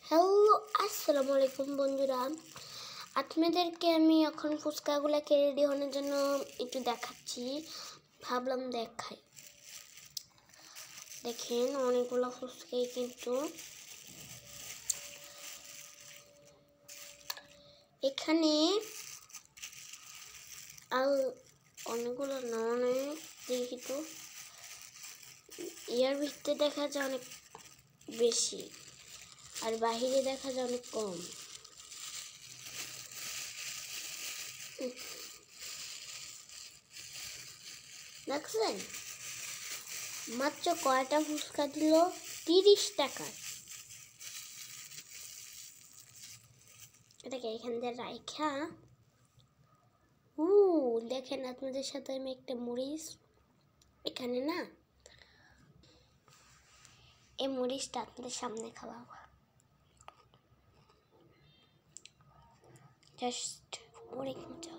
Hello, আসসালামু আলাইকুম বন্ধুরা। আপনাদেরকে আমি এখন ফুচকাগুলোকে রেডি হওয়ার জন্য একটু দেখাচ্ছি, ভাবলাম দেখাই। দেখেন অনেকগুলো ফুচকাই কিন্তু এখানে আর অনেকগুলো না, অনেক দেখি তো ইয়ার ভিতরে দেখা যায় অনেক বেশি আর বাহিরে দেখা যায় অনেক কম। দেখছেন মাত্র কয়টা ফুচকা দিল? 30 টাকা। এটাকে এখান দিয়ে রাইখা দেখেন আপনাদের সাথে আমি একটা মরিচ এখানে না, এই মরিচটা আপনাদের সামনে খাওয়াবো। জাস্ট অনেক মজা।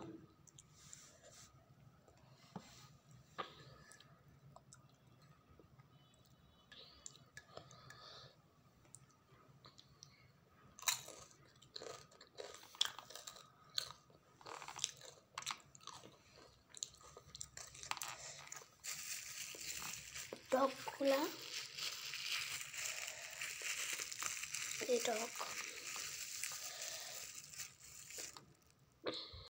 টকগুলা এই টক